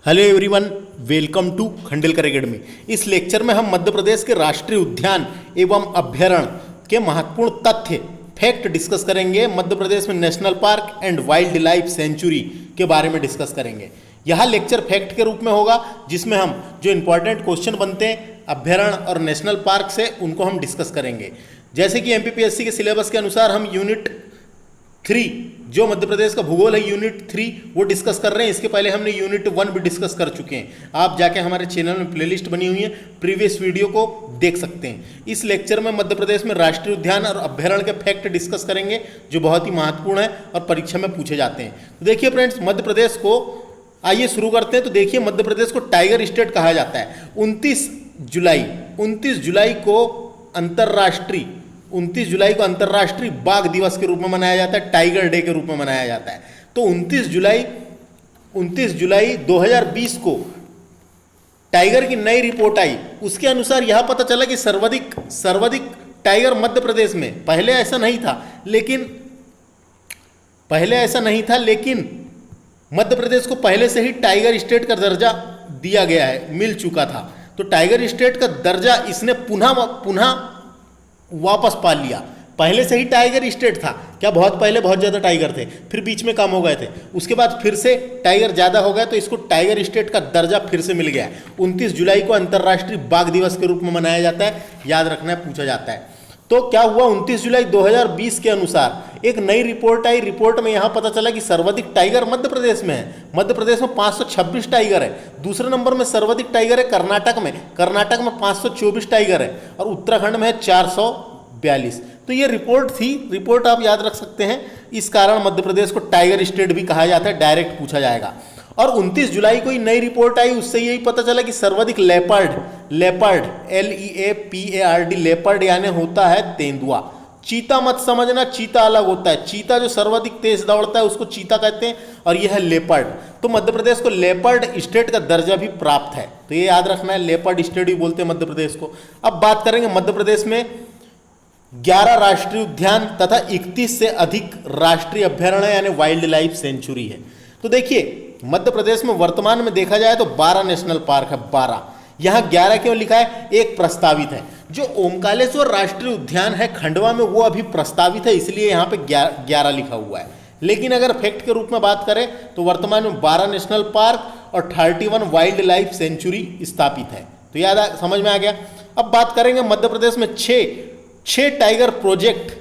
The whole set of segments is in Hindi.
Hello everyone, welcome to Khandelkar Academy. इस लेक्चर में हम मध्य प्रदेश के राष्ट्रीय उद्यान एवं अभ्यारण्य के महत्वपूर्ण तथ्य फैक्ट डिस्कस करेंगे। मध्य प्रदेश में national park and wild life sanctuary के बारे में डिस्कस करेंगे। यह लेक्चर फैक्ट के रूप में होगा, जिसमें हम जो इंपॉर्टेंट क्वेश्चन बनते हैं अभ्यारण्य और नेशनल पार्क से, उनको हम डिस्कस करेंगे। जैसे कि एमपीपीएससी के सिलेबस के अनुसार हम यूनिट 3 जो मध्य प्रदेश का भूगोल है, यूनिट 3 वो डिस्कस कर रहे हैं। इसके पहले हमने यूनिट 1 भी डिस्कस कर चुके हैं। आप जाके हमारे चैनल में प्लेलिस्ट बनी हुई है, प्रीवियस वीडियो को देख सकते हैं। इस लेक्चर में मध्य प्रदेश में राष्ट्रीय उद्यान और अभ्यारण्य के फैक्ट डिस्कस करेंगे, जो बहुत ही महत्वपूर्ण है और परीक्षा में पूछे जाते हैं। तो देखिए फ्रेंड्स, मध्य प्रदेश को आइए शुरू करते हैं। तो देखिए, मध्य प्रदेश को टाइगर स्टेट कहा जाता है। 29 जुलाई को अंतर्राष्ट्रीय बाघ दिवस के रूप में मनाया जाता है, टाइगर डे के रूप में मनाया जाता है। तो 29 जुलाई 2020 को टाइगर की नई रिपोर्ट आई। उसके अनुसार यह पता चला कि सर्वाधिक टाइगर मध्य प्रदेश में। पहले ऐसा नहीं था, लेकिन मध्य प्रदेश को पहले से ही टाइगर स्टेट का दर्जा दिया गया है, मिल चुका था। तो टाइगर स्टेट का दर्जा इसने पुनः वापस पा लिया। पहले से ही टाइगर स्टेट था क्या? बहुत पहले बहुत ज़्यादा टाइगर थे, फिर बीच में कम हो गए थे, उसके बाद फिर से टाइगर ज़्यादा हो गए, तो इसको टाइगर स्टेट का दर्जा फिर से मिल गया है। 29 जुलाई को अंतर्राष्ट्रीय बाघ दिवस के रूप में मनाया जाता है, याद रखना है, पूछा जाता है। तो क्या हुआ? 29 जुलाई 2020 के अनुसार एक नई रिपोर्ट आई। रिपोर्ट में यहाँ पता चला कि सर्वाधिक टाइगर मध्य प्रदेश में है। मध्य प्रदेश में 526 टाइगर है। दूसरे नंबर में सर्वाधिक टाइगर है कर्नाटक में 524 टाइगर है, और उत्तराखंड में है 442। तो ये रिपोर्ट थी, रिपोर्ट आप याद रख सकते हैं। इस कारण मध्य प्रदेश को टाइगर स्टेट भी कहा जाता है, डायरेक्ट पूछा जाएगा। और 29 जुलाई को ही नई रिपोर्ट आई, उससे यही पता चला कि सर्वाधिक लेपर्ड LEAPARD लेपर्ड यानी होता है तेंदुआ। चीता मत समझना, चीता अलग होता है। चीता जो सर्वाधिक तेज दौड़ता है उसको चीता कहते हैं, और यह है लेपर्ड। तो मध्य प्रदेश को लेपर्ड स्टेट का दर्जा भी प्राप्त है। तो ये याद रखना है, लेपर्ड स्टेट भी बोलते हैं मध्य प्रदेश को। अब बात करेंगे, मध्य प्रदेश में 11 राष्ट्रीय उद्यान तथा 31 से अधिक राष्ट्रीय अभ्यारण्य यानी वाइल्ड लाइफ सेंचुरी है। तो देखिए, मध्य प्रदेश में वर्तमान में देखा जाए तो 12 नेशनल पार्क है। 12, यहाँ 11 क्यों लिखा है? एक प्रस्तावित है। जो ओमकालेश्वर राष्ट्रीय उद्यान है खंडवा में, वो अभी प्रस्तावित है, इसलिए यहाँ पे 11 लिखा हुआ है। लेकिन अगर फैक्ट के रूप में बात करें तो वर्तमान में 12 नेशनल पार्क और 31 वाइल्ड लाइफ सेंचुरी स्थापित है। तो याद समझ में आ गया। अब बात करेंगे, मध्य प्रदेश में 6 टाइगर प्रोजेक्ट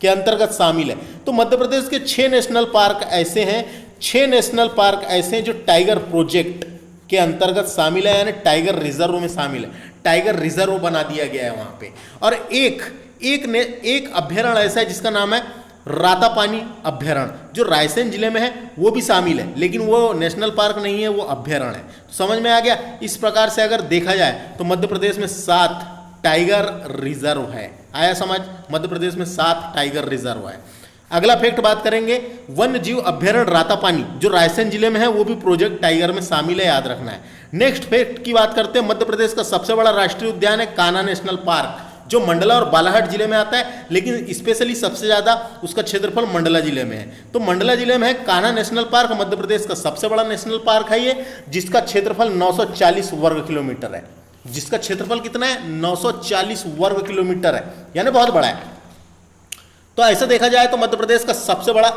के अंतर्गत शामिल है। तो मध्य प्रदेश के 6 नेशनल पार्क ऐसे हैं जो टाइगर प्रोजेक्ट के अंतर्गत शामिल है, यानी टाइगर रिजर्व में शामिल है। टाइगर रिजर्व बना दिया गया है वहाँ पे। और एक अभ्यारण्य ऐसा है जिसका नाम है रातापानी अभ्यारण्य, जो रायसेन जिले में है, वो भी शामिल है, लेकिन वो नेशनल पार्क नहीं है, वो अभ्यारण्य है। तो समझ में आ गया। इस प्रकार से अगर देखा जाए तो मध्य प्रदेश में 7 टाइगर रिजर्व है। आया समझ? मध्य प्रदेश में 7 टाइगर रिजर्व है। अगला फैक्ट बात करेंगे, वन्य जीव अभ्यारण्य रातापानी जो रायसेन जिले में है, वो भी प्रोजेक्ट टाइगर में शामिल है, याद रखना है। नेक्स्ट फैक्ट की बात करते हैं, मध्य प्रदेश का सबसे बड़ा राष्ट्रीय उद्यान है कान्हा नेशनल पार्क, जो मंडला और बालाघाट जिले में आता है, लेकिन स्पेशली सबसे ज्यादा उसका क्षेत्रफल मंडला जिले में है। तो मंडला जिले में है कान्हा नेशनल पार्क, मध्य प्रदेश का सबसे बड़ा नेशनल पार्क है ये, जिसका क्षेत्रफल 940 वर्ग किलोमीटर है। जिसका क्षेत्रफल कितना है? 940 वर्ग किलोमीटर है, यानी बहुत बड़ा है। तो ऐसा देखा जाए तो मध्य प्रदेश का सबसे बड़ा,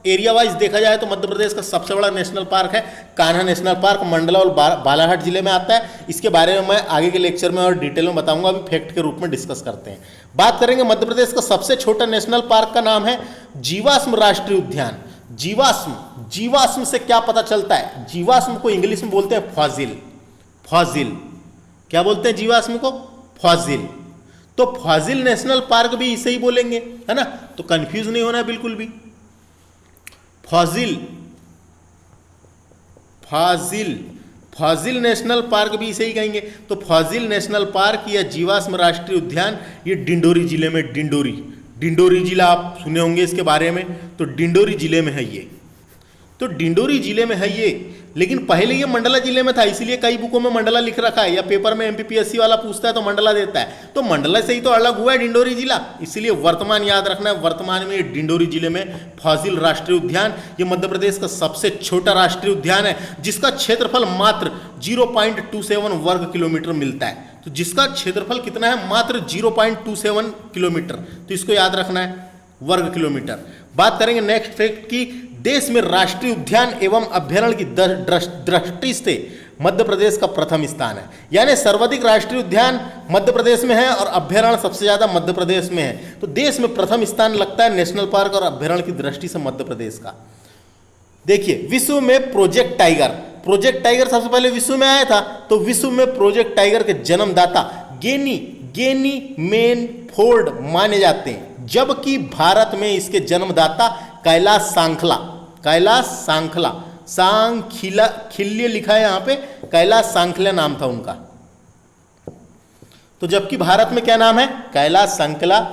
एरिया वाइज देखा जाए तो मध्य प्रदेश का सबसे बड़ा नेशनल पार्क है कान्हा नेशनल पार्क, मंडला और बालाघाट जिले में आता है। इसके बारे में मैं आगे के लेक्चर में और डिटेल में बताऊंगा, अभी फैक्ट के रूप में डिस्कस करते हैं। बात करेंगे, मध्य प्रदेश का सबसे छोटा नेशनल पार्क का नाम है जीवाश्म राष्ट्रीय उद्यान। जीवाश्म से क्या पता चलता है? जीवाश्म को इंग्लिश में बोलते हैं फॉसिल। क्या बोलते हैं जीवाश्म को? फॉसिल। तो फॉसिल नेशनल पार्क भी इसे ही बोलेंगे, है ना? तो कंफ्यूज नहीं होना बिल्कुल भी। फॉसिल नेशनल पार्क भी इसे ही कहेंगे। तो फॉसिल नेशनल पार्क या जीवाश्म राष्ट्रीय उद्यान ये डिंडोरी जिले में, डिंडोरी जिला आप सुने होंगे इसके बारे में। तो डिंडोरी जिले में है ये। लेकिन पहले ये मंडला जिले में था, इसीलिए कई बुकों में मंडला लिख रखा है, या पेपर में एमपीपीएससी वाला पूछता है तो मंडला देता है, तो मंडला से ही तो अलग हुआ है डिंडोरी जिला, इसीलिए वर्तमान याद रखना है। वर्तमान में डिंडोरी जिले में फाजिल राष्ट्रीय उद्यान, ये मध्य प्रदेश का सबसे छोटा राष्ट्रीय उद्यान है, जिसका क्षेत्रफल मात्र 0.27 वर्ग किलोमीटर मिलता है। तो जिसका क्षेत्रफल कितना है, मात्र 0.27 किलोमीटर, तो इसको याद रखना है, वर्ग किलोमीटर। बात करेंगे नेक्स्ट फैक्ट की, देश में राष्ट्रीय उद्यान एवं अभ्यारण्य की दृष्टि से मध्य प्रदेश का प्रथम स्थान है, यानी सर्वाधिक राष्ट्रीय उद्यान मध्य प्रदेश में है और अभ्यारण्य सबसे ज्यादा मध्य प्रदेश में है। तो देश में प्रथम स्थान लगता है नेशनल पार्क और अभ्यारण्य की दृष्टि से मध्य प्रदेश का। देखिए, विश्व में प्रोजेक्ट टाइगर सबसे पहले विश्व में आया था, तो विश्व में प्रोजेक्ट टाइगर के जन्मदाता गेनी मेनफोर्ड माने जाते हैं, जबकि भारत में इसके जन्मदाता कैलाश सांखिल्य लिखा है यहाँ पे, कैलाश सांखिल्य नाम था उनका। तो जबकि भारत में क्या नाम है, कैलाश सांखिल्य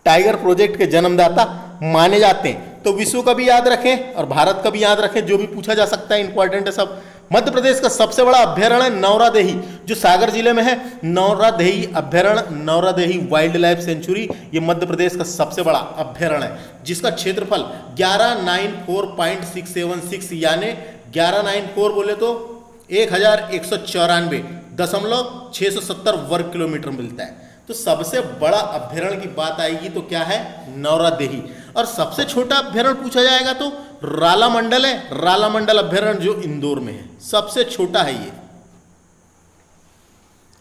टाइगर प्रोजेक्ट के जन्मदाता माने जाते हैं। तो विश्व का भी याद रखें और भारत का भी याद रखें, जो भी पूछा जा सकता है इंपॉर्टेंट है सब। मध्य प्रदेश का सबसे बड़ा अभ्यारण्य है नौरादेही, जो सागर जिले में है। नौरादेही अभ्यारण्य, नौरादेही वाइल्ड लाइफ सेंचुरी, ये मध्य प्रदेश का सबसे बड़ा अभ्यारण्य है, जिसका क्षेत्रफल 1194.676 यानी 1194 बोले तो 1194.670 वर्ग किलोमीटर मिलता है। तो सबसे बड़ा अभ्यारण्य की बात आएगी तो क्या है, नौरादेही। और सबसे छोटा अभ्यारण्य पूछा जाएगा तो रालामंडल है, रालामंडल अभ्यारण्य जो इंदौर में है, सबसे छोटा है ये।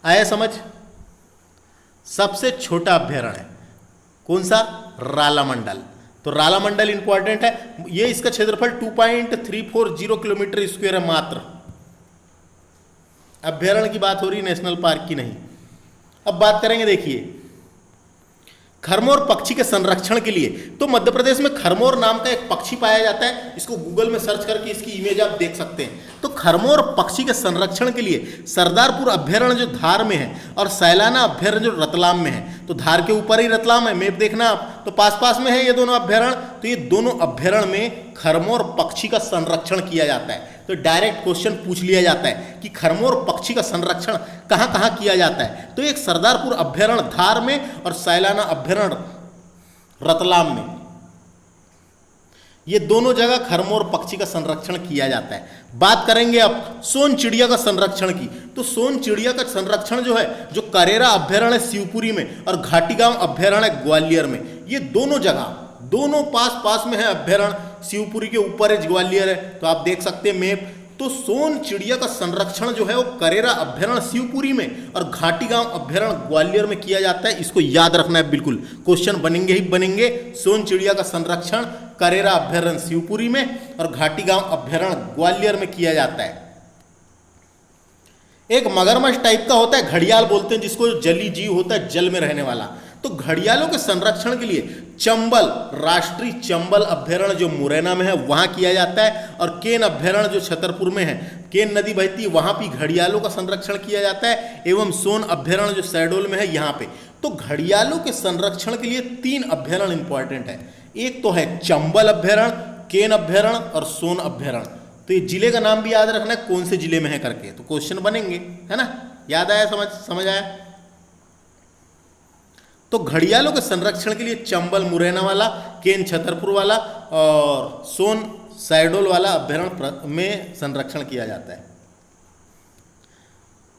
आया समझ, सबसे छोटा अभ्यारण्य कौन सा, रालामंडल। तो रालामंडल इंपॉर्टेंट है, ये इसका क्षेत्रफल 2.340 किलोमीटर स्क्वायर है मात्र। अभ्यारण्य की बात हो रही, नेशनल पार्क की नहीं। अब बात करेंगे, देखिए खरमोर पक्षी के संरक्षण के लिए, तो मध्य प्रदेश में खरमोर नाम का एक पक्षी पाया जाता है, इसको गूगल में सर्च करके इसकी इमेज आप देख सकते हैं। तो खरमोर पक्षी के संरक्षण के लिए सरदारपुर अभ्यारण्य जो धार में है और सैलाना अभ्यारण्य जो रतलाम में है, तो धार के ऊपर ही रतलाम है, मैप देखना आप, तो पास पास में है ये दोनों अभ्यारण्य। तो ये दोनों अभ्यारण्य में खरमोर पक्षी का संरक्षण किया जाता है। तो डायरेक्ट क्वेश्चन पूछ लिया जाता है कि खरमोर पक्षी का संरक्षण कहाँ कहाँ किया जाता है, तो एक सरदारपुर अभ्यारण्य धार में और सैलाना अभ्यारण्य रतलाम में, ये दोनों जगह खरमोर पक्षी का संरक्षण किया जाता है। बात करेंगे अब सोन चिड़िया का संरक्षण की, तो सोन चिड़िया का संरक्षण जो है, जो करेरा अभ्यारण्य शिवपुरी में और घाटीगांव अभ्यारण्य ग्वालियर में, ये दोनों जगह दोनों पास पास में है अभ्यारण्य। शिवपुरी के ऊपर है, ग्वालियर है, तो आप देख सकते हैं मैप। तो सोन चिड़िया का संरक्षण जो है वो करेरा अभ्यारण्य शिवपुरी में और घाटीगांव अभ्यारण्य ग्वालियर में किया जाता है, इसको याद रखना है बिल्कुल, क्वेश्चन बनेंगे ही बनेंगे। सोन चिड़िया का संरक्षण करेरा अभ्यारण्य शिवपुरी में और घाटीगांव अभ्यारण्य ग्वालियर में किया जाता है। एक मगरमच्छ टाइप का होता है, घड़ियाल बोलते हैं जिसको, जली जीव होता है, जल में रहने वाला। तो घड़ियालों के संरक्षण के लिए चंबल, राष्ट्रीय चंबल अभ्यारण्य जो मुरैना में है वहां किया जाता है, और केन अभ्यारण्य जो छतरपुर में है, केन नदी बहती है, वहां भी घड़ियालों का संरक्षण किया जाता है, एवं सोन अभ्यारण्य जो शहडोल में है यहाँ पे। तो घड़ियालों के संरक्षण के लिए 3 अभ्यारण्य इंपॉर्टेंट है, एक तो है चंबल अभ्यारण्य, केन अभ्यारण्य और सोन अभ्यारण्य। तो ये जिले का नाम भी याद रखना है, कौन से जिले में है करके, तो क्वेश्चन बनेंगे, है ना। याद आया, समझ आया। तो घड़ियालों के संरक्षण के लिए चंबल मुरैना वाला, केन छतरपुर वाला और सोन शहडोल वाला अभ्यारण्य में संरक्षण किया जाता है।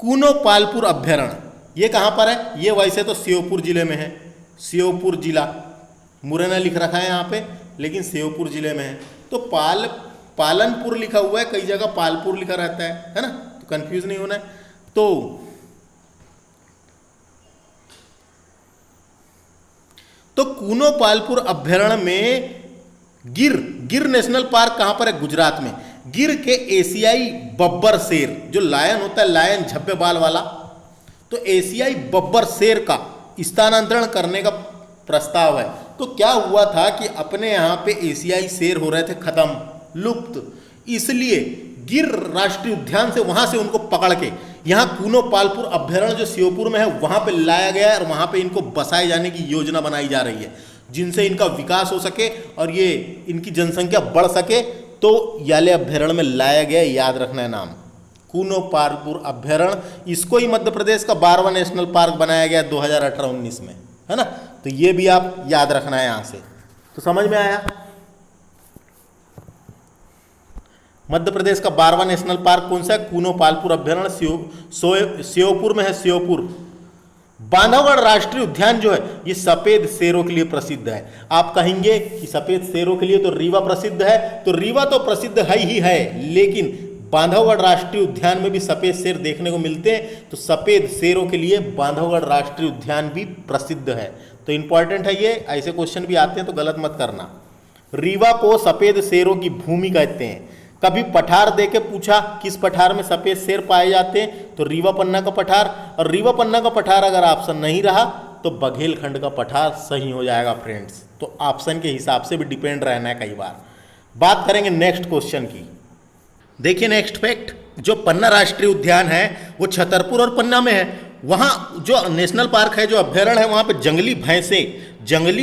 कूनो पालपुर अभ्यारण्य, ये कहाँ पर है, ये वैसे तो श्योपुर जिले में है, श्योपुर जिला, मुरैना लिख रखा है यहाँ पे, लेकिन श्योपुर जिले में है। तो पालनपुर लिखा हुआ है, कई जगह पालपुर लिखा रहता है ना, तो कंफ्यूज नहीं होना है। तो कूनो पालपुर अभ्यारण्य में गिर नेशनल पार्क कहां पर है, गुजरात में। गिर के एशियाई बब्बर शेर, जो लायन होता है, लायन झब्बे बाल वाला, तो एशियाई बब्बर शेर का स्थानांतरण करने का प्रस्ताव है। तो क्या हुआ था कि अपने यहाँ पे एशियाई शेर हो रहे थे खत्म, लुप्त, इसलिए गिर राष्ट्रीय उद्यान से वहां से उनको पकड़ के यहाँ कूनो पालपुर अभ्यारण्य जो श्योपुर में है वहां पे लाया गया है, और वहां पे इनको बसाए जाने की योजना बनाई जा रही है, जिनसे इनका विकास हो सके और ये इनकी जनसंख्या बढ़ सके तो याले अभ्यारण्य में लाया गया, याद रखना है नाम, कूनो पालपुर अभ्यारण्य। इसको ही मध्य प्रदेश का 12वां नेशनल पार्क बनाया गया 2018-19 में, है ना। तो ये भी आप याद रखना है यहाँ से। तो समझ में आया, मध्य प्रदेश का 12वां नेशनल पार्क कौन सा है? कूनो पालपुर अभ्यारण्य, श्योपुर में है, श्योपुर। बांधवगढ़ राष्ट्रीय उद्यान जो है ये सफेद शेरों के लिए प्रसिद्ध है। आप कहेंगे कि सफेद शेरों के लिए तो रीवा प्रसिद्ध है, तो रीवा तो प्रसिद्ध है ही है, लेकिन बांधवगढ़ राष्ट्रीय उद्यान में भी सफेद शेर देखने को मिलते हैं, तो सफेद शेरों के लिए बांधवगढ़ राष्ट्रीय उद्यान भी प्रसिद्ध है। तो इंपॉर्टेंट है ये, ऐसे क्वेश्चन भी आते हैं तो गलत मत करना। रीवा को सफेद शेरों की भूमि कहते हैं। कभी पठार दे के पूछा किस पठार में सफेद शेर पाए जाते हैं, तो रीवा पन्ना का पठार, और रीवा पन्ना का पठार अगर ऑप्शन नहीं रहा तो बघेलखंड का पठार सही हो जाएगा फ्रेंड्स। तो ऑप्शन के हिसाब से भी डिपेंड रहना है कई बार। बात करेंगे नेक्स्ट क्वेश्चन की। देखिए नेक्स्ट फैक्ट, जो पन्ना राष्ट्रीय उद्यान है वो छतरपुर और पन्ना में है। वहाँ जो नेशनल पार्क है, जो अभ्यारण्य है, वहाँ पे जंगली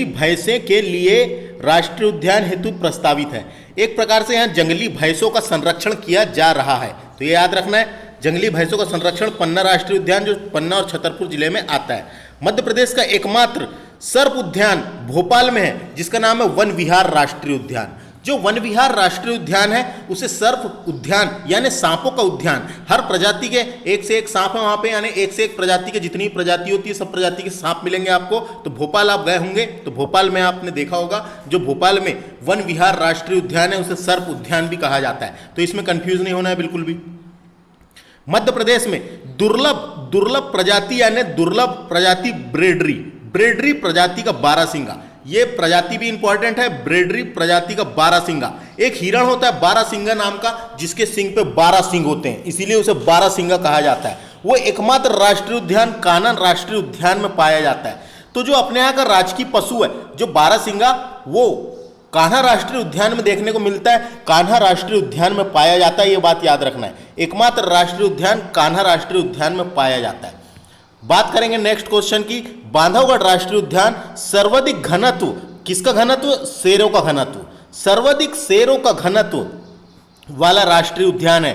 भैंसे के लिए राष्ट्रीय उद्यान हेतु प्रस्तावित है। एक प्रकार से यहाँ जंगली भैंसों का संरक्षण किया जा रहा है, तो ये याद रखना है, जंगली भैंसों का संरक्षण पन्ना राष्ट्रीय उद्यान जो पन्ना और छतरपुर जिले में आता है। मध्य प्रदेश का एकमात्र सर्प उद्यान भोपाल में है, जिसका नाम है वन विहार राष्ट्रीय उद्यान। जो वन विहार राष्ट्रीय उद्यान है उसे सर्प उद्यान यानी सांपों का उद्यान, हर प्रजाति के एक से एक सांप है वहाँ पे, यानी एक से एक प्रजाति के जितनी प्रजाति होती है सब प्रजाति के सांप मिलेंगे आपको। तो भोपाल आप गए होंगे तो भोपाल में आपने देखा होगा जो भोपाल में वन विहार राष्ट्रीय उद्यान है उसे सर्प उद्यान भी कहा जाता है, तो इसमें कंफ्यूज नहीं होना है बिल्कुल भी। मध्य प्रदेश में दुर्लभ प्रजाति यानी दुर्लभ प्रजाति ब्रेडरी प्रजाति का बारहसिंगा, ये प्रजाति भी इंपॉर्टेंट है। ब्रेडरी प्रजाति का बारहसिंगा, एक हिरण होता है बारहसिंगा नाम का, जिसके सिंग पे 12 सिंग होते हैं, इसीलिए उसे बारहसिंगा कहा जाता है। वो एकमात्र राष्ट्रीय उद्यान कान्हा राष्ट्रीय उद्यान में पाया जाता है। तो जो अपने यहाँ का राजकीय पशु है जो बारहसिंगा, वो कान्हा राष्ट्रीय उद्यान में देखने को मिलता है, कान्हा राष्ट्रीय उद्यान में पाया जाता है, ये बात याद रखना है। एकमात्र राष्ट्रीय उद्यान कान्हा राष्ट्रीय उद्यान में पाया जाता है। बात करेंगे नेक्स्ट क्वेश्चन की। बांधवगढ़ राष्ट्रीय उद्यान सर्वाधिक घनत्व, किसका घनत्व? शेरों का घनत्व, सर्वाधिक शेरों का घनत्व वाला राष्ट्रीय उद्यान है।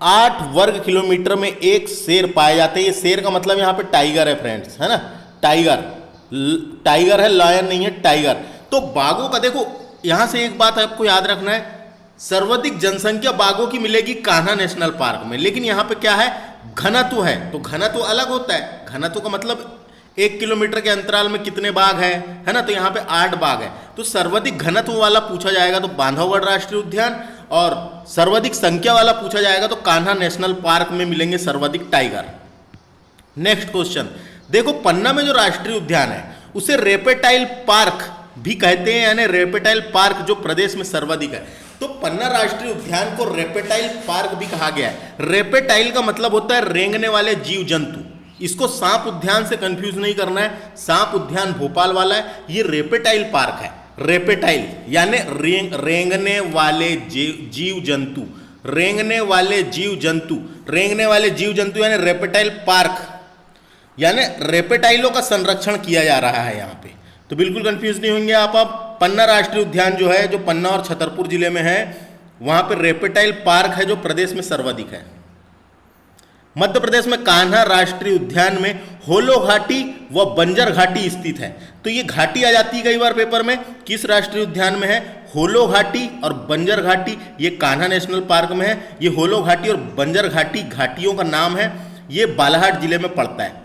8 वर्ग किलोमीटर में एक शेर पाए जाते हैं। ये शेर का मतलब यहाँ पे टाइगर है फ्रेंड्स, है ना, टाइगर है, लायन नहीं है, टाइगर। तो बाघों का देखो, यहां से एक बात आपको याद रखना है, सर्वाधिक जनसंख्या बाघों की मिलेगी कान्हा नेशनल पार्क में, लेकिन यहाँ पे क्या है, घनत्व है, तो घनत्व अलग होता है। घनत्व का मतलब 1 किलोमीटर के अंतराल में कितने बाघ है ना, तो यहाँ पे 8 बाघ है। तो सर्वाधिक घनत्व वाला पूछा जाएगा तो बांधवगढ़ राष्ट्रीय उद्यान, और सर्वाधिक संख्या वाला पूछा जाएगा तो कान्हा नेशनल पार्क में मिलेंगे सर्वाधिक टाइगर। नेक्स्ट क्वेश्चन देखो, पन्ना में जो राष्ट्रीय उद्यान है उसे रेपेटाइल पार्क भी कहते हैं, यानी रेपेटाइल पार्क जो प्रदेश में सर्वाधिक है। तो पन्ना राष्ट्रीय उद्यान को रेपेटाइल पार्क भी कहा गया है। रेपेटाइल का मतलब होता है रेंगने वाले जीव जंतु, इसको सांप उद्यान से कंफ्यूज नहीं करना है। सांप उद्यान भोपाल वाला है, ये रेपेटाइल पार्क है। रेपेटाइल यानी रेंगने वाले जीव जंतु, रेंगने वाले जीव जंतु यानी रेपेटाइल पार्क, यानी रेपेटाइलों का संरक्षण किया जा रहा है यहाँ पे। तो बिल्कुल कंफ्यूज नहीं होंगे आप। अब पन्ना राष्ट्रीय उद्यान जो है, जो पन्ना और छतरपुर जिले में है, वहां पर रेपेटाइल पार्क है जो प्रदेश में सर्वाधिक है। मध्य प्रदेश में कान्हा राष्ट्रीय उद्यान में होलो घाटी व बंजर घाटी स्थित है। तो ये घाटी आ जाती है कई बार पेपर में, किस राष्ट्रीय उद्यान में है, होलो घाटी और बंजर घाटी, ये कान्हा नेशनल पार्क में है। ये होलो घाटी और बंजर घाटी घाटियों का नाम है, ये बालाघाट जिले में पड़ता है।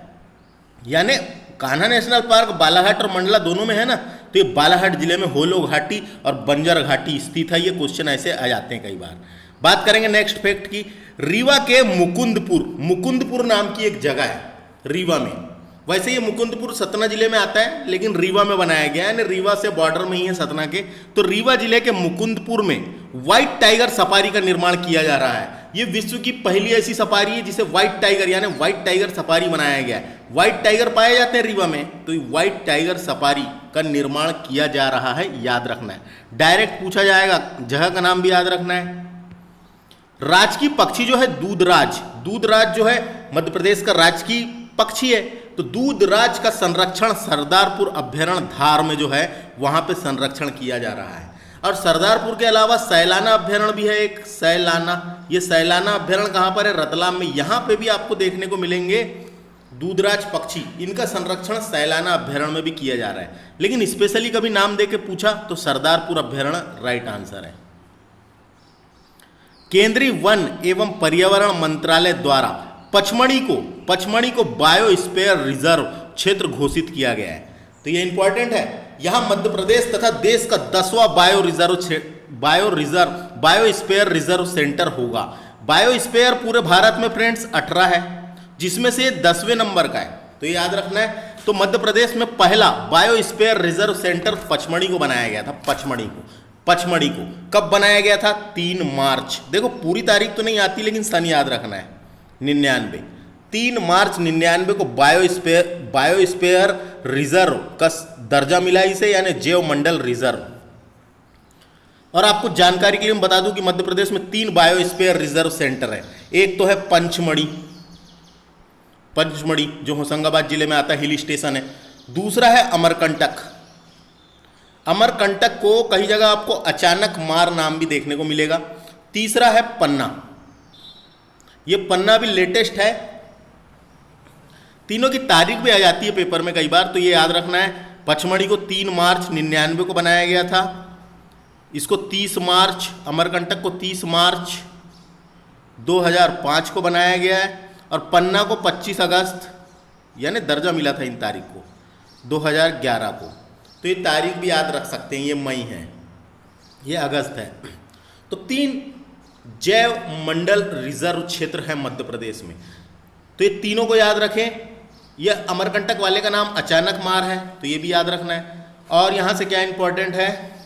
यानी कान्हा नेशनल पार्क बालाघाट और मंडला दोनों में है ना, तो ये बालाघाट जिले में होलो घाटी और बंजर घाटी स्थित है। ये क्वेश्चन ऐसे आ जाते हैं कई बार। बात करेंगे नेक्स्ट फैक्ट की। रीवा के मुकुंदपुर नाम की एक जगह है रीवा में। वैसे ये मुकुंदपुर सतना जिले में आता है, लेकिन रीवा में बनाया गया है, रीवा से बॉर्डर में ही है सतना के। तो रीवा जिले के मुकुंदपुर में व्हाइट टाइगर सफारी का निर्माण किया जा रहा है। ये विश्व की पहली ऐसी सफारी है जिसे व्हाइट टाइगर यानी व्हाइट टाइगर सफारी बनाया गया है। व्हाइट टाइगर पाए जाते हैं रीवा में, तो व्हाइट टाइगर सफारी का निर्माण किया जा रहा है, याद रखना है। डायरेक्ट पूछा जाएगा, जगह का नाम भी याद रखना है। राजकीय पक्षी जो है दूधराज जो है मध्य प्रदेश का राजकीय पक्षी है। तो दूधराज का संरक्षण सरदारपुर अभ्यारण्य धार में जो है वहां पे संरक्षण किया जा रहा है। और सरदारपुर के अलावा सैलाना अभ्यारण्य भी है एक, सैलाना। ये सैलाना अभ्यारण्य कहाँ पर है? रतलाम में। यहाँ पे भी आपको देखने को मिलेंगे दूधराज पक्षी, इनका संरक्षण सैलाना अभ्यारण्य में भी किया जा रहा है। लेकिन स्पेशली कभी नाम दे के पूछा तो सरदारपुर अभ्यारण्य राइट आंसर है। केंद्रीय वन एवं पर्यावरण मंत्रालय द्वारा पचमढ़ी को बायोस्फीयर रिजर्व क्षेत्र घोषित किया गया है। तो ये इंपॉर्टेंट है। यहां मध्य प्रदेश तथा देश का 10वां बायोस्फीयर रिजर्व सेंटर होगा। बायोस्फीयर पूरे भारत में फ्रेंड्स 18 है, जिसमें से 10वें नंबर का है, तो ये याद रखना है। तो मध्य प्रदेश में पहला बायोस्फीयर रिजर्व सेंटर पचमढ़ी को बनाया गया था। पचमढ़ी को कब बनाया गया था? 3 मार्च। देखो पूरी तारीख तो नहीं आती, लेकिन सन याद रखना है। 99 3 मार्च 99 को बायोस्फीयर रिजर्व का दर्जा मिला इसे, यानी जैव मंडल रिजर्व। और आपको जानकारी के लिए मैं बता दूं कि मध्य प्रदेश में 3 बायोस्फीयर रिजर्व सेंटर है। एक तो है पंचमढ़ी जो होशंगाबाद जिले में आता है, हिल स्टेशन है। दूसरा है अमरकंटक को कई जगह आपको अचानक मार नाम भी देखने को मिलेगा। तीसरा है पन्ना, ये पन्ना भी लेटेस्ट है। तीनों की तारीख भी आ जाती है पेपर में कई बार, तो ये याद रखना है। पचमढ़ी को 3 मार्च 99 को बनाया गया था, इसको 30 मार्च, अमरकंटक को 30 मार्च 2005 को बनाया गया है, और पन्ना को 25 अगस्त यानी दर्जा मिला था इन तारीख को 2011 को। तो ये तारीख भी याद रख सकते हैं, ये मई है, ये अगस्त है। तो 3 जैव मंडल रिजर्व क्षेत्र है मध्य प्रदेश में, तो ये तीनों को याद रखें। यह अमरकंटक वाले का नाम अचानक मार है, तो ये भी याद रखना है। और यहाँ से क्या इंपॉर्टेंट है,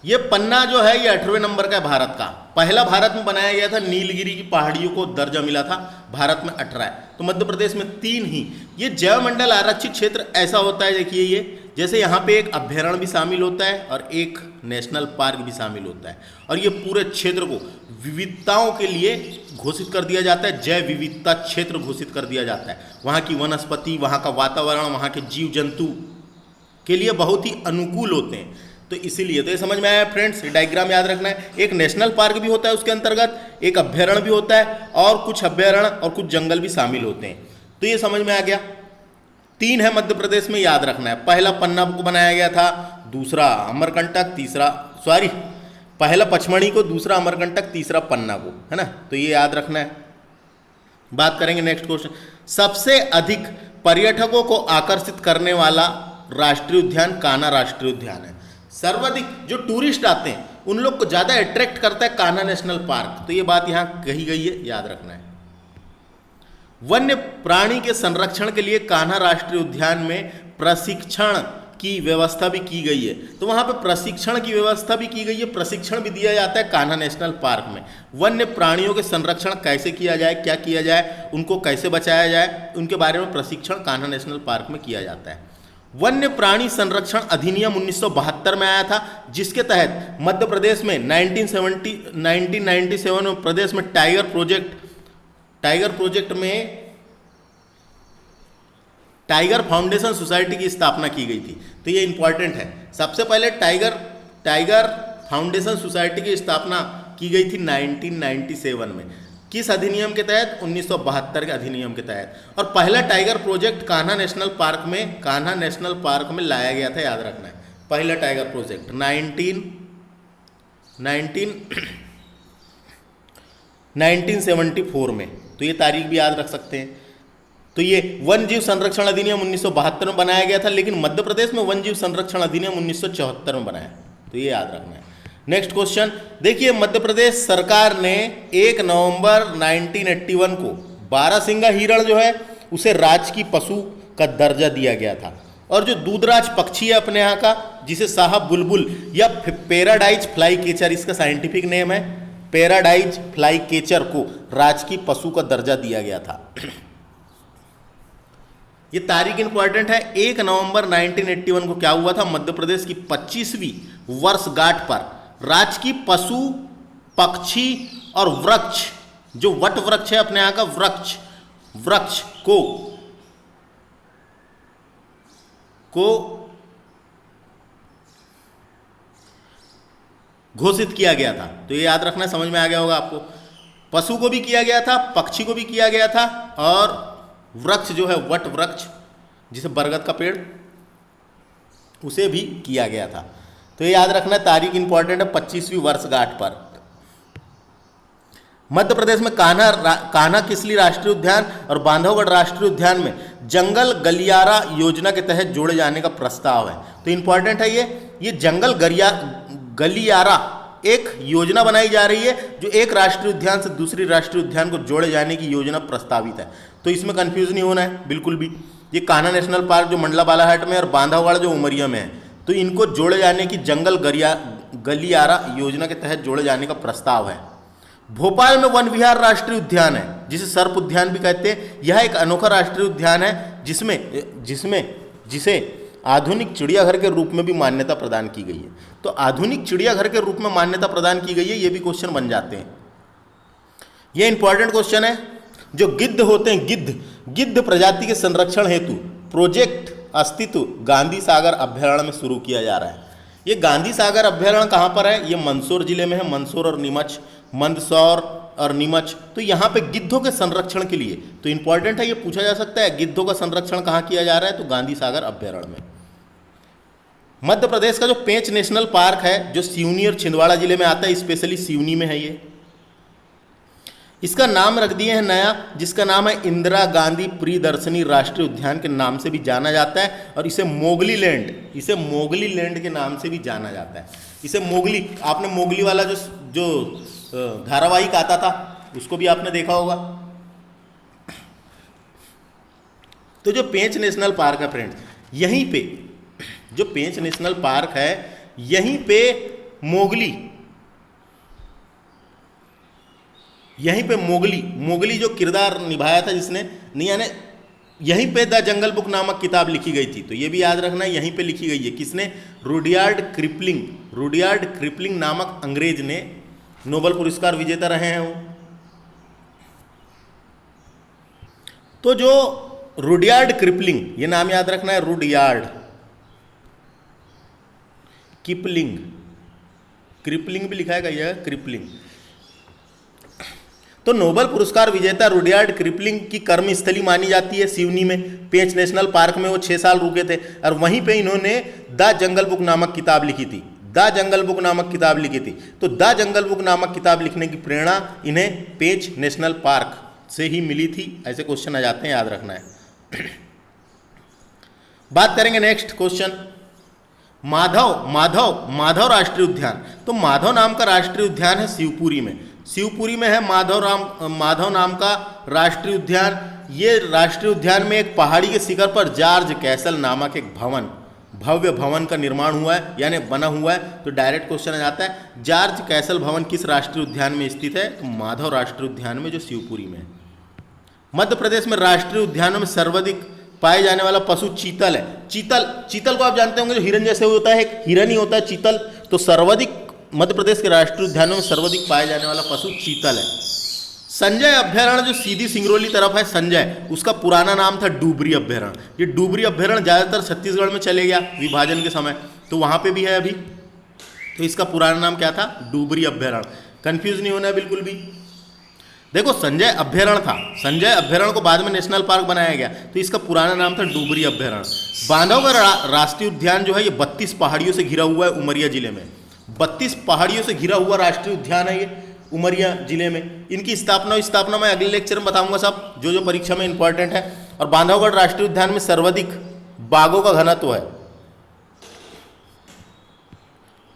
ये पन्ना जो है ये 18वें नंबर का है भारत का। पहला भारत में बनाया गया था, नीलगिरी की पहाड़ियों को दर्जा मिला था, भारत में 18 है। तो मध्य प्रदेश में 3 ही। ये जैव मंडल आरक्षित क्षेत्र ऐसा होता है, देखिए ये जैसे यहाँ पे एक अभ्यारण्य भी शामिल होता है और एक नेशनल पार्क भी शामिल होता है, और ये पूरे क्षेत्र को विविधताओं के लिए घोषित कर दिया जाता है, जैव विविधता क्षेत्र घोषित कर दिया जाता है। वहाँ की वनस्पति, वहाँ का वातावरण, वहाँ के जीव जंतु के लिए बहुत ही अनुकूल होते हैं। तो इसीलिए तो ये समझ में आया फ्रेंड्स, डायग्राम याद रखना है। एक नेशनल पार्क भी होता है उसके अंतर्गत, एक अभ्यारण्य भी होता है, और कुछ अभ्यारण्य और कुछ जंगल भी शामिल होते हैं। तो ये समझ में आ गया। 3 है मध्य प्रदेश में, याद रखना है। पहला पन्ना को बनाया गया था, दूसरा अमरकंटक, पहला पचमढ़ी को, दूसरा अमरकंटक, तीसरा पन्ना को, है ना। तो ये याद रखना है। बात करेंगे नेक्स्ट क्वेश्चन। सबसे अधिक पर्यटकों को आकर्षित करने वाला राष्ट्रीय उद्यान कान्हा राष्ट्रीय उद्यान है। सर्वाधिक जो टूरिस्ट आते हैं उन लोग को ज़्यादा अट्रैक्ट करता है कान्हा नेशनल पार्क। तो ये बात यहाँ कही गई है, याद रखना है। वन्य प्राणी के संरक्षण के लिए कान्हा राष्ट्रीय उद्यान में प्रशिक्षण की व्यवस्था भी की गई है। तो वहाँ पे प्रशिक्षण की व्यवस्था भी की गई है, प्रशिक्षण भी दिया जाता है कान्हा नेशनल पार्क में। वन्य प्राणियों के संरक्षण कैसे किया जाए, क्या किया जाए, उनको कैसे बचाया जाए, उनके बारे में प्रशिक्षण कान्हा नेशनल पार्क में किया जाता है। वन्य प्राणी संरक्षण अधिनियम 1972 में आया था, जिसके तहत मध्य प्रदेश में 1997 में प्रदेश में टाइगर प्रोजेक्ट में टाइगर फाउंडेशन सोसाइटी की स्थापना की गई थी। तो ये इंपॉर्टेंट है। सबसे पहले टाइगर फाउंडेशन सोसाइटी की स्थापना की गई थी 1997 में। किस अधिनियम के तहत? 1972 के अधिनियम के तहत। और पहला tiger project Kanha national park में लाया गया था, याद रखना है। पहला टाइगर प्रोजेक्ट 1974 में। तो ये तारीख भी याद रख सकते हैं। तो ये वन जीव संरक्षण अधिनियम 1972 में बनाया गया था, लेकिन मध्य प्रदेश में वन जीव संरक्षण अधिनियम 1974 में बनाया। तो ये याद रखना है। नेक्स्ट क्वेश्चन देखिए, मध्य प्रदेश सरकार ने 1 नवंबर 1981 को बारहसिंगा हिरण जो है उसे राजकीय पशु का दर्जा दिया गया था। और जो दूधराज पक्षी है अपने यहाँ का, जिसे साहब बुलबुल या पैराडाइज फ्लाई कैचर, इसका साइंटिफिक नेम है, पैराडाइज फ्लाई कैचर को राजकीय पशु का दर्जा दिया गया था। ये तारीख इंपॉर्टेंट है। 1 नवंबर 1981 को क्या हुआ था? मध्य प्रदेश की 25वीं वर्षगांठ पर राजकीय पशु, पक्षी और वृक्ष, जो वट वृक्ष है अपने यहाँ का, वृक्ष को घोषित किया गया था। तो ये याद रखना, समझ में आ गया होगा आपको। पशु को भी किया गया था, पक्षी को भी किया गया था, और वृक्ष जो है वट वृक्ष जिसे बरगद का पेड़, उसे भी किया गया था। तो ये याद रखना, तारीख इंपॉर्टेंट है 25वीं वर्षगांठ पर। मध्य प्रदेश में कान्हा किसली राष्ट्रीय उद्यान और बांधवगढ़ राष्ट्रीय उद्यान में जंगल गलियारा योजना के तहत जोड़े जाने का प्रस्ताव है। तो इंपॉर्टेंट है ये जंगल गलियारा एक योजना बनाई जा रही है जो एक राष्ट्रीय उद्यान से दूसरी राष्ट्रीय उद्यान को जोड़े जाने की योजना प्रस्तावित है। तो इसमें कंफ्यूज नहीं होना है बिल्कुल भी। ये कान्हा नेशनल पार्क जो मंडला बालाघाट में और बांधवगढ़ जो उमरिया में है, तो इनको जोड़े जाने की जंगल गलियारा योजना के तहत जोड़े जाने का प्रस्ताव है। भोपाल में वन विहार राष्ट्रीय उद्यान है जिसे सर्प उद्यान भी कहते हैं। यह एक अनोखा राष्ट्रीय उद्यान है जिसे आधुनिक चिड़ियाघर के रूप में भी मान्यता प्रदान की गई है। तो आधुनिक चिड़ियाघर के रूप में मान्यता प्रदान की गई है, ये भी क्वेश्चन बन जाते हैं। ये इंपॉर्टेंट क्वेश्चन है। जो गिद्ध होते हैं, गिद्ध प्रजाति के संरक्षण हेतु प्रोजेक्ट अस्तित्व गांधी सागर अभ्यारण्य में शुरू किया जा रहा है। ये गांधी सागर अभ्यारण्य कहाँ पर है? ये मंदसौर जिले में है। मंदसौर और नीमच, मंदसौर और नीमच। तो यहाँ पे गिद्धों के संरक्षण के लिए, तो इंपॉर्टेंट है, ये पूछा जा सकता है गिद्धों का संरक्षण कहाँ किया जा रहा है? तो गांधी सागर अभ्यारण्य में। मध्य प्रदेश का जो पेंच नेशनल पार्क है जो सिवनी और छिंदवाड़ा जिले में आता है, स्पेशली सिवनी में है ये, इसका नाम रख दिए हैं नया, जिसका नाम है इंदिरा गांधी प्रियदर्शनी राष्ट्रीय उद्यान के नाम से भी जाना जाता है। और इसे मोगली लैंड के नाम से भी जाना जाता है। इसे मोगली, आपने मोगली वाला जो धारावाहिक आता था उसको भी आपने देखा होगा। तो जो पेंच नेशनल पार्क है फ्रेंड्स, यहीं पे जो पेंच नेशनल पार्क है, यहीं पे मोगली जो किरदार निभाया था जिसने, नहीं यानी यहीं पे द जंगल बुक नामक किताब लिखी गई थी। तो ये भी याद रखना, यहीं पे लिखी गई है। किसने? रुडयार्ड क्रिपलिंग नामक अंग्रेज ने, नोबेल पुरस्कार विजेता रहे हैं वो। तो जो रुडयार्ड क्रिपलिंग, ये नाम याद रखना है, रुडयार्ड क्रिपलिंग भी लिखा है क्रिपलिंग। तो नोबेल पुरस्कार विजेता रुडयार्ड क्रिपलिंग की कर्मस्थली मानी जाती है सिवनी में। पेंच नेशनल पार्क में वो 6 साल रुके थे और वहीं पे इन्होंने द जंगल बुक नामक किताब लिखी थी। तो द जंगल बुक नामक किताब लिखने की प्रेरणा इन्हें पेंच नेशनल पार्क से ही मिली थी। ऐसे क्वेश्चन आ जाते हैं, याद रखना है। बात करेंगे नेक्स्ट क्वेश्चन, माधव राष्ट्रीय उद्यान। तो माधव नाम का राष्ट्रीय उद्यान है शिवपुरी में है माधव नाम का राष्ट्रीय उद्यान। ये राष्ट्रीय उद्यान में एक पहाड़ी के शिखर पर जॉर्ज कैसल नामक एक भव्य भवन का निर्माण हुआ है, यानी बना हुआ है। तो डायरेक्ट क्वेश्चन आ जाता है, जॉर्ज कैसल भवन किस राष्ट्रीय उद्यान में स्थित है? तो माधव राष्ट्रीय उद्यान में, जो शिवपुरी में है। मध्य प्रदेश में राष्ट्रीय उद्यानों में सर्वाधिक पाए जाने वाला पशु चीतल है। चीतल को आप जानते होंगे, जो हिरन जैसे होता है, एक हिरन ही होता है चीतल। तो सर्वाधिक मध्य प्रदेश के राष्ट्रीय उद्यानों में सर्वाधिक पाए जाने वाला पशु चीतल है। संजय अभ्यारण्य जो सीधी सिंगरौली तरफ है, संजय, उसका पुराना नाम था डुबरी अभ्यारण्य। ये डुबरी अभ्यारण्य ज़्यादातर छत्तीसगढ़ में चले गया विभाजन के समय, तो वहाँ पे भी है अभी। तो इसका पुराना नाम क्या था? डुबरी अभ्यारण्य। कंफ्यूज नहीं होना है बिल्कुल भी। देखो, संजय अभ्यारण्य था, संजय अभ्यारण्य को बाद में नेशनल पार्क बनाया गया, तो इसका पुराना नाम था डुबरी अभ्यारण्य। बांधवगढ़ राष्ट्रीय उद्यान जो है, ये 32 पहाड़ियों से घिरा हुआ है उमरिया जिले में। 32 पहाड़ियों से घिरा हुआ राष्ट्रीय उद्यान है ये उमरिया जिले में। इनकी स्थापना मैं अगले लेक्चर में बताऊंगा सब, जो परीक्षा में इंपॉर्टेंट है। और बांधवगढ़ राष्ट्रीय उद्यान में सर्वाधिक बाघों का घनत्व है।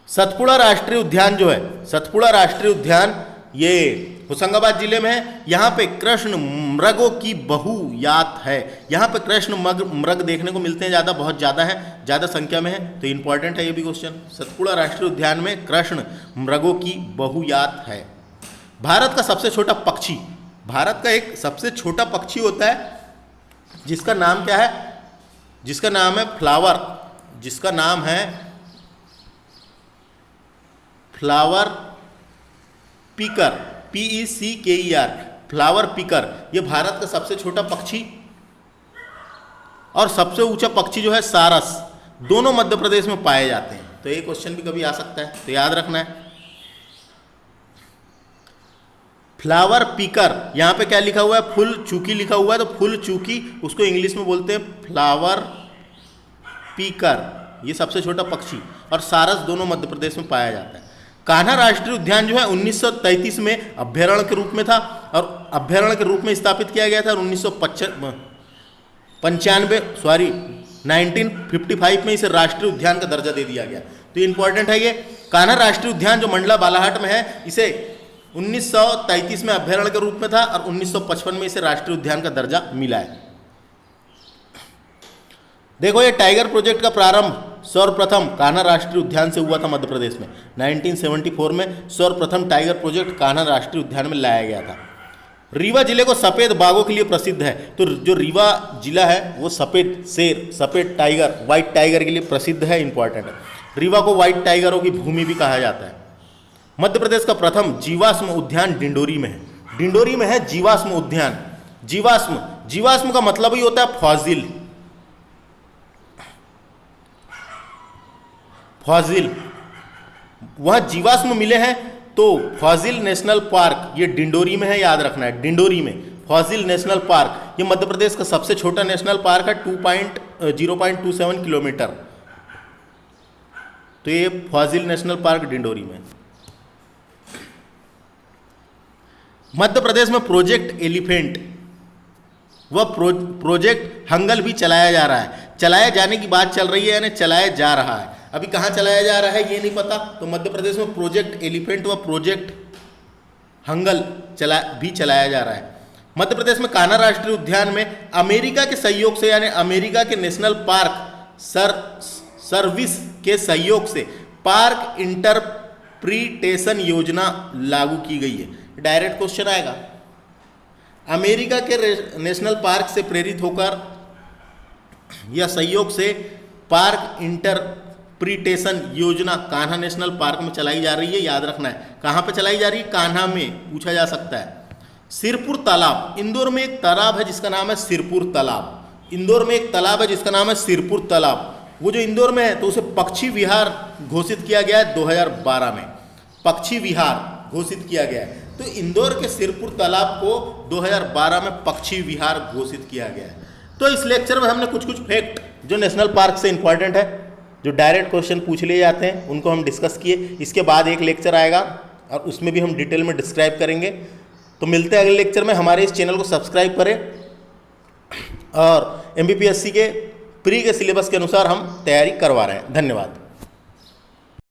सतपुड़ा राष्ट्रीय उद्यान जो है, सतपुड़ा राष्ट्रीय उद्यान ये होशंगाबाद जिले में है। यहाँ पे कृष्ण मृगों की बहुयात है। यहाँ पे कृष्ण मृग देखने को मिलते हैं, बहुत ज़्यादा संख्या में है। तो इंपॉर्टेंट है ये भी क्वेश्चन। सतपुड़ा राष्ट्रीय उद्यान में कृष्ण मृगों की बहुयात है। भारत का सबसे छोटा पक्षी, भारत का एक सबसे छोटा पक्षी होता है जिसका नाम क्या है? जिसका नाम है फ्लावर पीकर, PECKER, फ्लावर पीकर। ये भारत का सबसे छोटा पक्षी और सबसे ऊंचा पक्षी जो है सारस, दोनों मध्य प्रदेश में पाए जाते हैं। तो ये क्वेश्चन भी कभी आ सकता है, तो याद रखना है। फ्लावर पीकर, यहाँ पे क्या लिखा हुआ है, फुल चूकी लिखा हुआ है, तो फुल चूकी उसको इंग्लिश में बोलते हैं फ्लावर पीकर, ये सबसे छोटा पक्षी, और सारस दोनों मध्य प्रदेश में पाया जाता है। कान्हा राष्ट्रीय उद्यान जो है 1933 में अभ्यारण्य के रूप में था, और अभ्यारण्य के रूप में स्थापित किया गया था, और 1955 में इसे राष्ट्रीय उद्यान का दर्जा दे दिया गया। तो इंपॉर्टेंट है ये कान्हा राष्ट्रीय उद्यान जो मंडला बालाघाट में है, इसे 1933 में अभ्यारण्य के रूप में था, और 1955 में इसे राष्ट्रीय उद्यान का दर्जा मिला है। देखो ये टाइगर प्रोजेक्ट का प्रारंभ सर्वप्रथम कान्हा राष्ट्रीय उद्यान से हुआ था मध्य प्रदेश में। 1974 में सर्वप्रथम टाइगर प्रोजेक्ट कान्हा राष्ट्रीय उद्यान में लाया गया था। रीवा जिले को सफ़ेद बाघों के लिए प्रसिद्ध है, तो जो रीवा जिला है वो सफ़ेद शेर, सफ़ेद टाइगर, व्हाइट टाइगर के लिए प्रसिद्ध है, इंपॉर्टेंट है। रीवा को व्हाइट टाइगरों की भूमि भी कहा जाता है। मध्य प्रदेश का प्रथम जीवाश्म उद्यान डिंडोरी में है। डिंडोरी में है जीवाश्म उद्यान। जीवाश्म का मतलब ही होता है फॉजिल। वहाँ जीवाश्म मिले हैं, तो फॉजिल नेशनल पार्क ये डिंडोरी में है, याद रखना है। डिंडोरी में फॉजिल नेशनल पार्क, ये मध्य प्रदेश का सबसे छोटा नेशनल पार्क है, 0.27 किलोमीटर। तो ये फॉजिल नेशनल पार्क डिंडोरी में। मध्य प्रदेश में प्रोजेक्ट एलिफेंट व प्रोजेक्ट हंगल भी चलाया जा रहा है। चलाए जाने की बात चल रही है, यानी चलाया जा रहा है। अभी कहाँ चलाया जा रहा है ये नहीं पता। तो मध्य प्रदेश में प्रोजेक्ट एलिफेंट व प्रोजेक्ट हंगल भी चलाया जा रहा है। मध्य प्रदेश में कान्हा राष्ट्रीय उद्यान में अमेरिका के सहयोग से, यानी अमेरिका के नेशनल पार्क सर्विस के सहयोग से पार्क इंटरप्रिटेशन योजना लागू की गई है। डायरेक्ट क्वेश्चन आएगा। अमेरिका के नेशनल पार्क से प्रेरित होकर या सहयोग से पार्क इंटरप्रिटेशन योजना कान्हा नेशनल पार्क में चलाई जा रही है, याद रखना है। कहाँ पे चलाई जा रही है? कान्हा में, पूछा जा सकता है। सिरपुर तालाब, इंदौर में एक तालाब है जिसका नाम है सिरपुर तालाब। इंदौर में एक तालाब है जिसका नाम है सिरपुर तालाब। वो जो इंदौर में है तो उसे पक्षी विहार घोषित किया गया है 2012 में। पक्षी विहार घोषित किया गया है। तो इंदौर के सिरपुर तालाब को 2012 में पक्षी विहार घोषित किया गया है। तो इस लेक्चर में हमने कुछ फैक्ट जो नेशनल पार्क से इंपॉर्टेंट है, जो डायरेक्ट क्वेश्चन पूछ लिए जाते हैं, उनको हम डिस्कस किए। इसके बाद एक लेक्चर आएगा और उसमें भी हम डिटेल में डिस्क्राइब करेंगे। तो मिलते हैं अगले लेक्चर में। हमारे इस चैनल को सब्सक्राइब करें और MPPSC के प्री के सिलेबस के अनुसार हम तैयारी करवा रहे हैं। धन्यवाद।